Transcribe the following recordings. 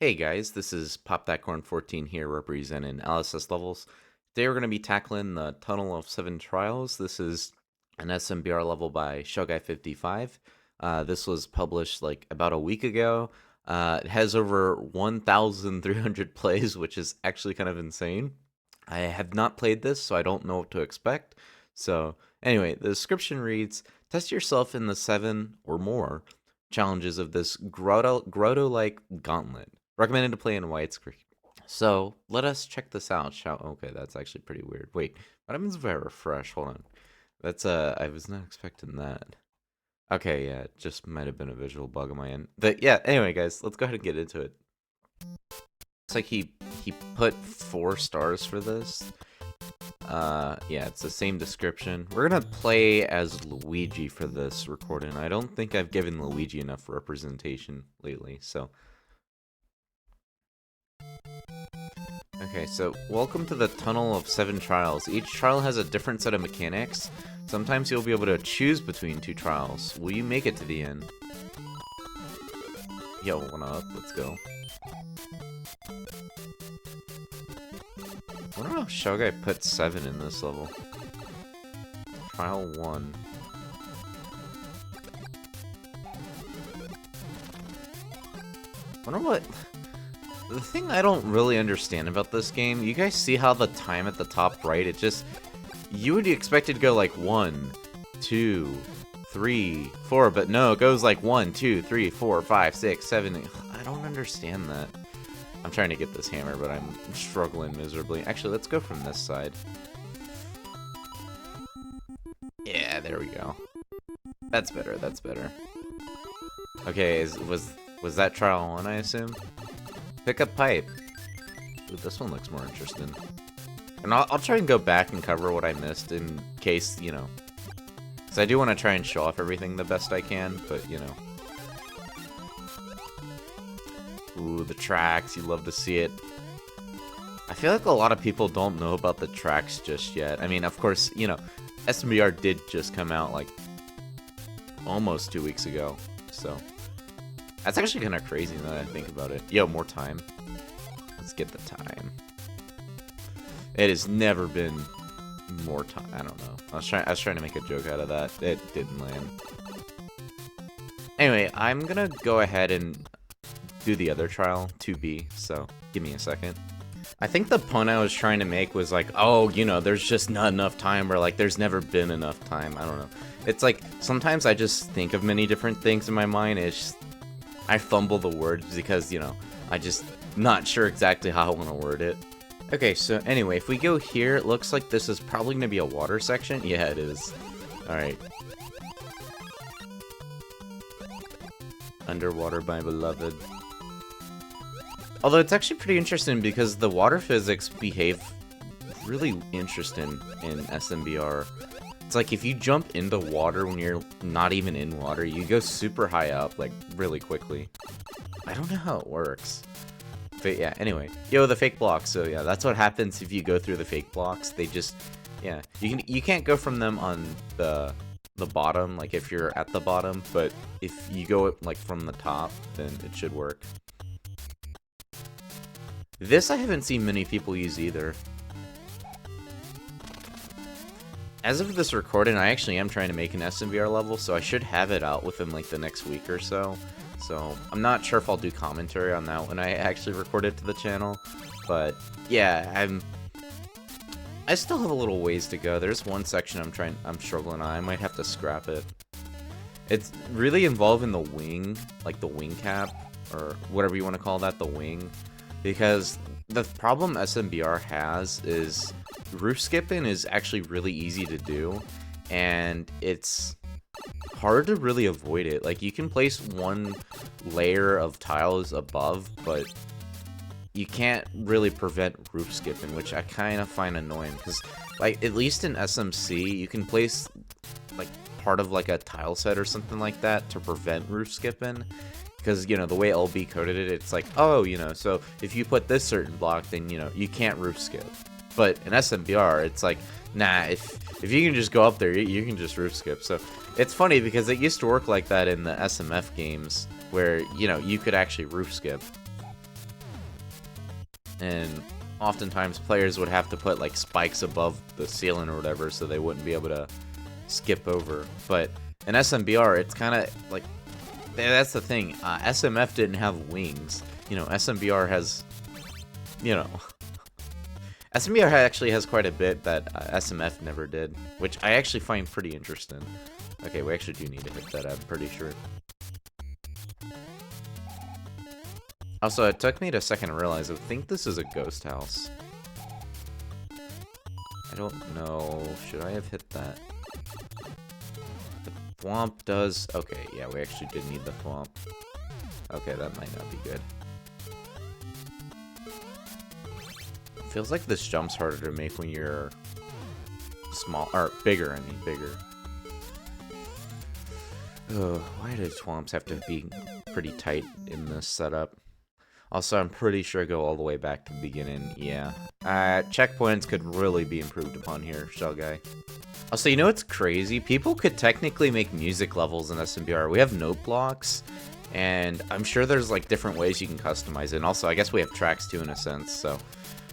Hey guys, this is PopThatCorn14 here representing LSS Levels. Today we're going to be tackling the Tunnel of Seven Trials. This is an SMBR level by ShellGuy55. This was published like about a week ago. It has over 1,300 plays, which is actually kind of insane. I have not played this, so I don't know what to expect. So anyway, the description reads, test yourself in the 7 or more challenges of this grotto-like gauntlet. Recommended to play in widescreen. So let us check this out. Okay, that's actually pretty weird. Wait, what happens if I refresh? Hold on. That's I was not expecting that. Okay, yeah, it just might have been a visual bug on my end. But yeah, anyway, guys, let's go ahead and get into it. Looks like he put 4 stars for this. Yeah, it's the same description. We're gonna play as Luigi for this recording. I don't think I've given Luigi enough representation lately, so. Okay, so welcome to the Tunnel of Seven Trials. Each trial has a different set of mechanics. Sometimes you'll be able to choose between 2 trials. Will you make it to the end? Yo, what up? Let's go. I wonder how ShellGuy put 7 in this level. Trial 1. Wonder what... The thing I don't really understand about this game, you guys see how the time at the top right, it just... You would expect it to go like 1, 2, 3, 4, but no, it goes like 1, 2, 3, 4, 5, 6, 7, 8. I don't understand that. I'm trying to get this hammer, but I'm struggling miserably. Actually, let's go from this side. Yeah, there we go. That's better, that's better. Okay, was that trial 1, I assume? Pick up pipe. Ooh, this one looks more interesting. And I'll try and go back and cover what I missed in case, you know. Because I do want to try and show off everything the best I can, but, you know. Ooh, the tracks. You love to see it. I feel like a lot of people don't know about the tracks just yet. I mean, of course, you know, SMBR did just come out, like, almost 2 weeks ago. So... That's actually kind of crazy now that I think about it. Yo, more time. Let's get the time. It has never been more time. I don't know. I was trying to make a joke out of that. It didn't land. Anyway, I'm gonna go ahead and do the other trial, 2B. So give me a second. I think the point I was trying to make was like, oh, you know, there's just not enough time, or like there's never been enough time. I don't know. It's like sometimes I just think of many different things in my mind. It's just, I fumble the words because, you know, I just not sure exactly how I want to word it. Okay, so anyway, if we go here, it looks like this is probably going to be a water section. Yeah, it is. Alright. Underwater, my beloved. Although it's actually pretty interesting because the water physics behave really interesting in SMBR. It's like if you jump into water when you're not even in water, you go super high up, like, really quickly. I don't know how it works. But yeah, anyway. Yo, the fake blocks. So yeah, that's what happens if you go through the fake blocks. They just, yeah. You can't go from them on the bottom, like if you're at the bottom, but if you go, like, from the top, then it should work. This I haven't seen many people use either. As of this recording, I actually am trying to make an SMBR level, so I should have it out within like the next week or so. So I'm not sure if I'll do commentary on that when I actually record it to the channel. But yeah, I still have a little ways to go. There's one section I'm struggling on. I might have to scrap it. It's really involving the wing, like the wing cap, or whatever you want to call that, the wing. Because the problem SMBR has is roof skipping is actually really easy to do, and it's hard to really avoid it. Like, you can place one layer of tiles above, but you can't really prevent roof skipping, which I kind of find annoying, because, like, at least in SMC, you can place, like, part of, like, a tile set or something like that to prevent roof skipping. Because, you know, the way LB coded it, it's like, oh, you know, so if you put this certain block, then, you know, you can't roof skip. But in SMBR, it's like, nah, if you can just go up there, you can just roof skip. So it's funny because it used to work like that in the SMF games where, you know, you could actually roof skip. and oftentimes players would have to put like spikes above the ceiling or whatever so they wouldn't be able to skip over. But in SMBR, it's kind of like, that's the thing, SMF didn't have wings. You know, SMBR has, you know, SMBR actually has quite a bit that SMF never did, which I actually find pretty interesting. Okay, we actually do need to hit that, I'm pretty sure. Also, it took me a second to realize, I think this is a ghost house. I don't know, should I have hit that? The thwomp does, okay, yeah, we actually did need the thwomp. Okay, that might not be good. Feels like this jump's harder to make when you're small, or bigger, I mean, bigger. Ugh, why do thwomps have to be pretty tight in this setup? Also, I'm pretty sure I go all the way back to the beginning, yeah. Checkpoints could really be improved upon here, ShellGuy. Also, you know what's crazy? People could technically make music levels in SMBR. We have note blocks, and I'm sure there's like different ways you can customize it. And also, I guess we have tracks too in a sense, so.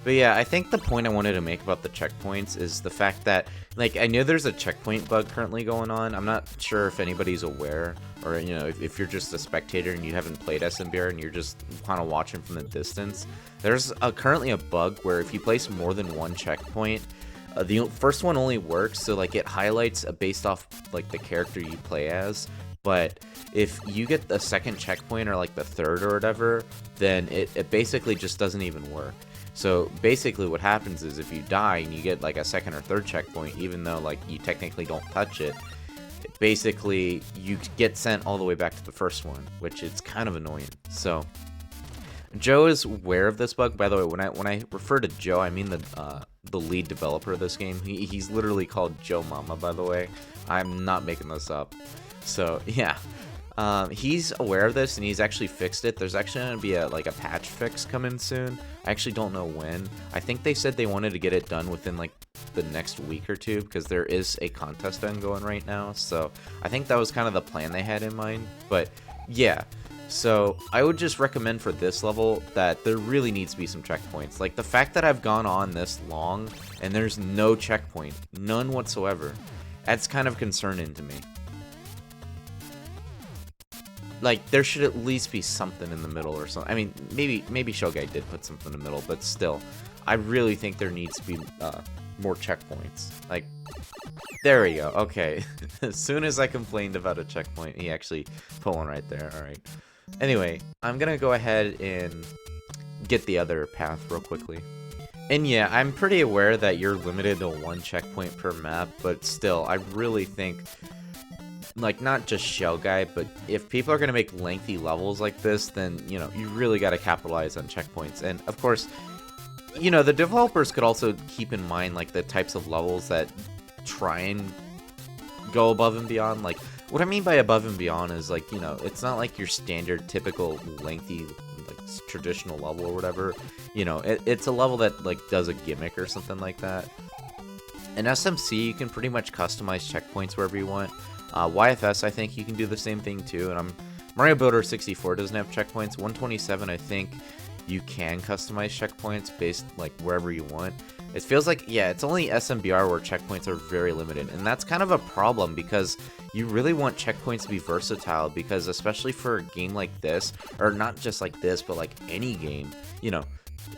But yeah, I think the point I wanted to make about the checkpoints is the fact that, like, I know there's a checkpoint bug currently going on. I'm not sure if anybody's aware, or, you know, if you're just a spectator and you haven't played SMBR and you're just kind of watching from the distance. There's currently a bug where if you place more than one checkpoint, the first one only works, so, like, it highlights based off, like, the character you play as. But if you get the second checkpoint or, like, the third or whatever, then it basically just doesn't even work. So basically what happens is if you die and you get like a second or third checkpoint, even though like you technically don't touch it, basically you get sent all the way back to the first one, which is kind of annoying. So Joe is aware of this bug. By the way, when I refer to Joe, I mean the lead developer of this game. He's literally called Joe Mama, by the way. I'm not making this up. So yeah. He's aware of this and he's actually fixed it. There's actually going to be a patch fix coming soon. I actually don't know when. I think they said they wanted to get it done within like the next week or two because there is a contest ongoing right now. So I think that was kind of the plan they had in mind. But yeah, so I would just recommend for this level that there really needs to be some checkpoints. Like the fact that I've gone on this long and there's no checkpoint, none whatsoever, that's kind of concerning to me. Like, there should at least be something in the middle or something. I mean, maybe ShellGuy did put something in the middle, but still, I really think there needs to be more checkpoints. Like, there we go. Okay. As soon as I complained about a checkpoint, he actually put one right there. All right. Anyway, I'm going to go ahead and get the other path real quickly. And yeah, I'm pretty aware that you're limited to one checkpoint per map, but still, I really think, like, not just ShellGuy, but if people are going to make lengthy levels like this, then, you know, you really got to capitalize on checkpoints. And, of course, you know, the developers could also keep in mind, like, the types of levels that try and go above and beyond. Like, what I mean by above and beyond is, like, you know, it's not like your standard, typical, lengthy, like, traditional level or whatever. You know, it's a level that, like, does a gimmick or something like that. In SMC, you can pretty much customize checkpoints wherever you want. YFS, I think you can do the same thing too, and Mario Builder 64 doesn't have checkpoints. 127, I think you can customize checkpoints based like wherever you want. It feels like, yeah, it's only SMBR where checkpoints are very limited, and that's kind of a problem because you really want checkpoints to be versatile, because especially for a game like this, or not just like this, but like any game, you know,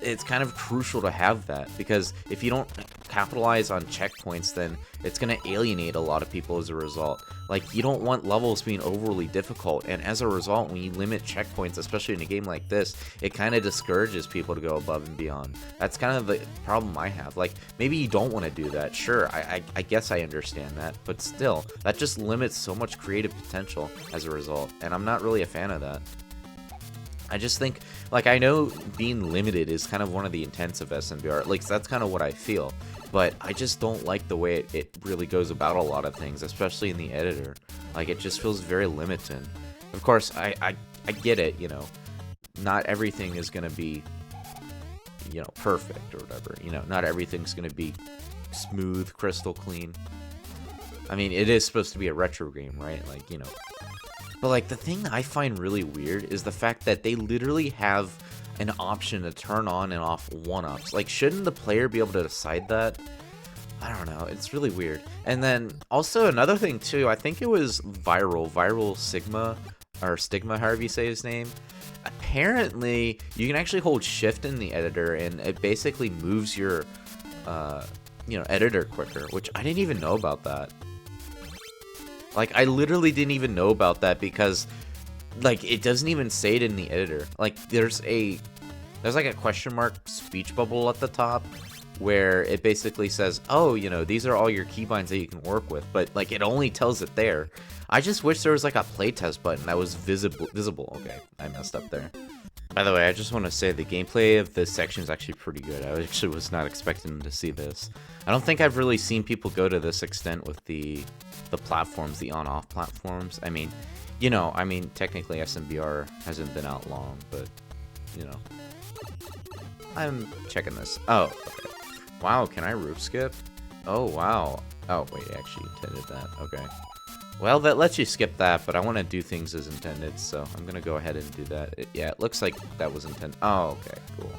it's kind of crucial to have that, because if you don't capitalize on checkpoints, then it's going to alienate a lot of people as a result. Like, you don't want levels being overly difficult, and as a result, when you limit checkpoints, especially in a game like this, it kind of discourages people to go above and beyond. That's kind of the problem I have. Like, maybe you don't want to do that, sure, I guess I understand that, but still, that just limits so much creative potential as a result, and I'm not really a fan of that. I just think, like, I know being limited is kind of one of the intents of SMBR, at least that's kind of what I feel, but I just don't like the way it really goes about a lot of things, especially in the editor. Like, it just feels very limiting. Of course, I get it, you know, not everything is going to be, you know, perfect or whatever, you know, not everything's going to be smooth, crystal clean. I mean, it is supposed to be a retro game, right? Like, you know. But, like, the thing that I find really weird is the fact that they literally have an option to turn on and off 1-ups. Like, shouldn't the player be able to decide that? I don't know, it's really weird. And then, also another thing too, I think it was Viral Sigma, or Stigma, however you say his name. Apparently, you can actually hold shift in the editor, and it basically moves your, editor quicker, which I didn't even know about that. Like, I literally didn't even know about that because, like, it doesn't even say it in the editor. Like, there's like a question mark speech bubble at the top where it basically says, oh, these are all your keybinds that you can work with, but, like, it only tells it there. I just wish there was, like, a playtest button that was visible. Okay, I messed up there. By the way, I just want to say the gameplay of this section is actually pretty good. I actually was not expecting to see this. I don't think I've really seen people go to this extent with the platforms, the on-off platforms. I mean, technically SMBR hasn't been out long, but, I'm checking this. Oh, okay. Wow, can I roof skip? Oh, wow. Oh, wait, I actually intended that. Okay. Well, that lets you skip that, but I want to do things as intended, so I'm going to go ahead and do that. Yeah, it looks like that was intended. Oh, okay, cool.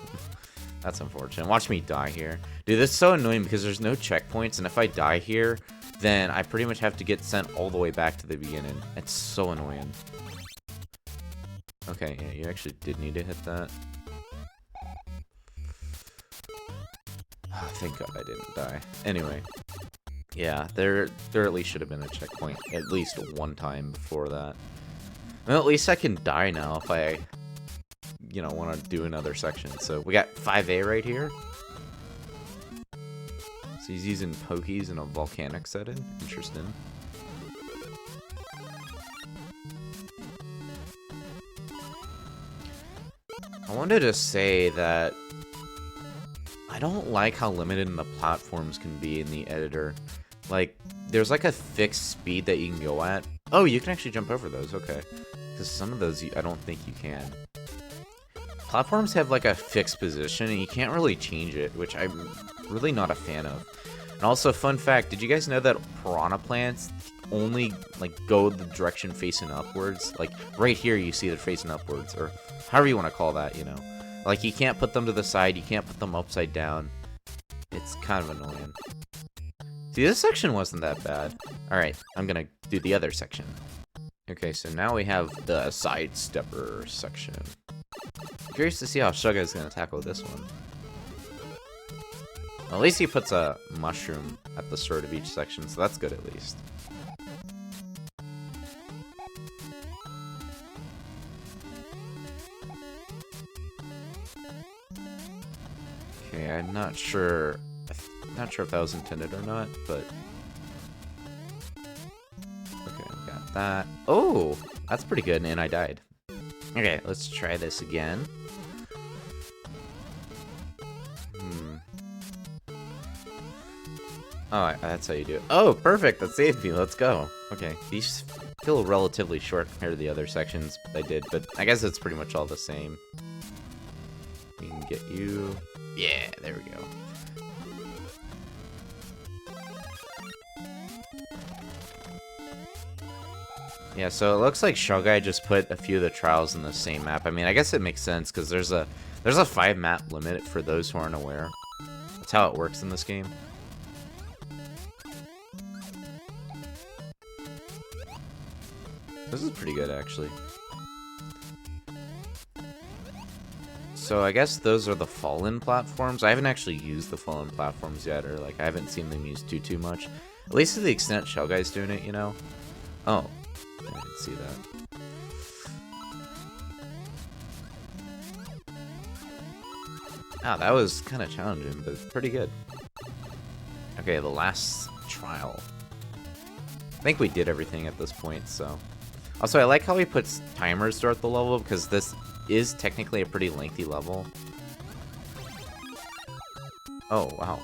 That's unfortunate. Watch me die here. Dude, this is so annoying because there's no checkpoints, and if I die here, then I pretty much have to get sent all the way back to the beginning. It's so annoying. Okay, yeah, you actually did need to hit that. Oh, thank God I didn't die. Anyway. Yeah, there at least should have been a checkpoint at least one time before that. Well, at least I can die now if I, want to do another section. So we got 5A right here. So he's using pokies in a volcanic setting. Interesting. I wanted to say that I don't like how limited the platforms can be in the editor. Like, there's like a fixed speed that you can go at. Oh, you can actually jump over those, okay. Because some of those, I don't think you can. Platforms have like a fixed position, and you can't really change it, which I'm really not a fan of. And also, fun fact, did you guys know that piranha plants only, like, go the direction facing upwards? Like, right here, you see they're facing upwards, or however you want to call that, Like, you can't put them to the side, you can't put them upside down. It's kind of annoying. See, this section wasn't that bad. Alright, I'm gonna do the other section. Okay, so now we have the sidestepper section. Curious to see how ShellGuy is gonna tackle this one. Well, at least he puts a mushroom at the start of each section, so that's good at least. Okay, I'm not sure if that was intended or not, but okay, got that. Oh, that's pretty good, and I died. Okay, let's try this again. Oh, that's how you do it. Oh, perfect, that saved me. Let's go. Okay, these feel relatively short compared to the other sections I did, but I guess it's pretty much all the same. We can get you. Yeah, there we go. Yeah, so it looks like ShellGuy just put a few of the trials in the same map. I mean, I guess it makes sense because there's a 5-map limit for those who aren't aware. That's how it works in this game. This is pretty good, actually. So I guess those are the Fallen platforms. I haven't actually used the Fallen platforms yet, or like I haven't seen them used too much. At least to the extent ShellGuy's doing it, Oh, I didn't see that. Ah, that was kind of challenging, but pretty good. Okay, the last trial. I think we did everything at this point, so. Also, I like how he puts timers throughout the level, because this is technically a pretty lengthy level. Oh, wow.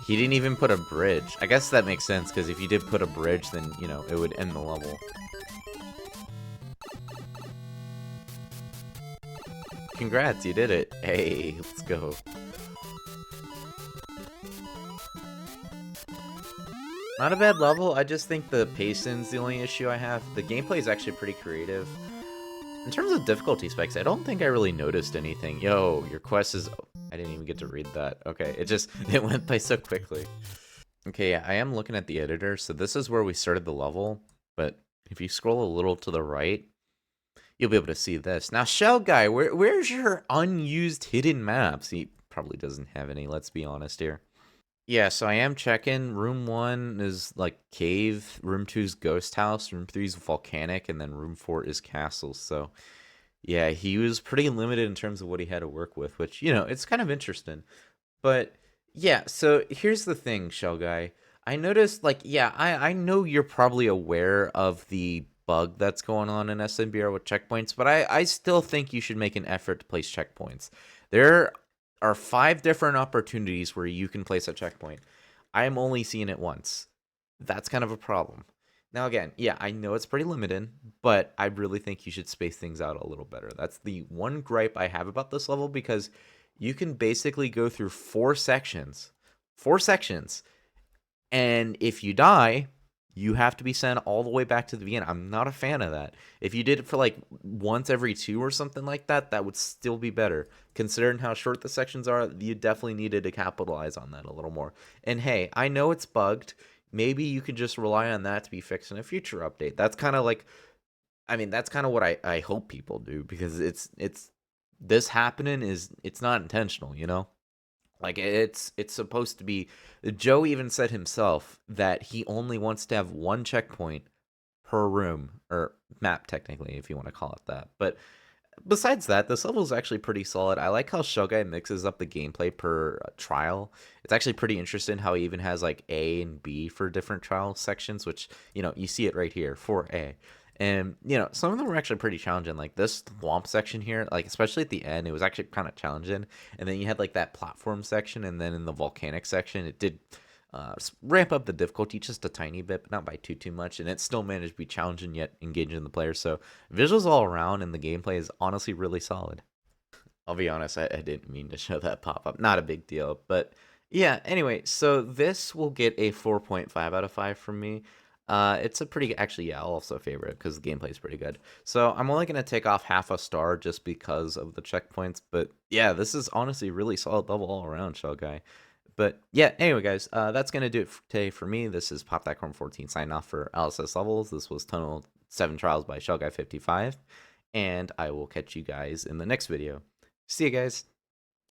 He didn't even put a bridge. I guess that makes sense, because if you did put a bridge, then, it would end the level. Congrats, you did it. Hey, let's go. Not a bad level, I just think the pacing's the only issue I have. The gameplay is actually pretty creative. In terms of difficulty specs, I don't think I really noticed anything. Yo, your quest is... I didn't even get to read that. Okay, it went by so quickly. Okay, yeah, I am looking at the editor, so this is where we started the level, but if you scroll a little to the right, you'll be able to see this. Now, Shell Guy, where's your unused hidden maps? He probably doesn't have any, let's be honest here. Yeah, so I am checking. Room 1 is like cave, room 2 is ghost house, room 3 is volcanic, and then room 4 is castle. So, yeah, he was pretty limited in terms of what he had to work with, which, it's kind of interesting. But yeah, so here's the thing, Shell Guy. I noticed, like, yeah, I know you're probably aware of the bug that's going on in SMBR with checkpoints, but I still think you should make an effort to place checkpoints. There are 5 different opportunities where you can place a checkpoint. I am only seeing it once. That's kind of a problem. Now, again, yeah, I know it's pretty limited, but I really think you should space things out a little better. That's the one gripe I have about this level, because you can basically go through 4 sections, and if you die, you have to be sent all the way back to the beginning. I'm not a fan of that. If you did it for like once every 2 or something like that, that would still be better. Considering how short the sections are, you definitely needed to capitalize on that a little more. And hey, I know it's bugged. Maybe you could just rely on that to be fixed in a future update. That's kind of like, I mean, that's kind of what I hope people do, because it's this happening it's not intentional, Like, it's supposed to be. Joe even said himself that he only wants to have 1 checkpoint per room, or map technically, if you want to call it that. But besides that, this level is actually pretty solid. I like how ShellGuy mixes up the gameplay per trial. It's actually pretty interesting how he even has like A and B for different trial sections, which, you see it right here for A. And, some of them were actually pretty challenging. Like this swamp section here, like especially at the end, it was actually kind of challenging. And then you had like that platform section, and then in the volcanic section, it did ramp up the difficulty just a tiny bit, but not by too much, and it still managed to be challenging yet engaging the player. So visuals all around, and the gameplay is honestly really solid. I'll be honest, I didn't mean to show that pop-up. Not a big deal, but yeah, anyway, so this will get a 4.5 out of 5 from me. It's a pretty, actually, yeah, I'll also favor it because the gameplay is pretty good. So I'm only going to take off half a star just because of the checkpoints, but yeah, this is honestly really solid level all around, Shell Guy. But yeah, anyway, guys, that's going to do it for today for me. This is Pop That Corn 14 signing off for LSS Levels. This was Tunnel 7 Trials by ShellGuy55, and I will catch you guys in the next video. See you guys.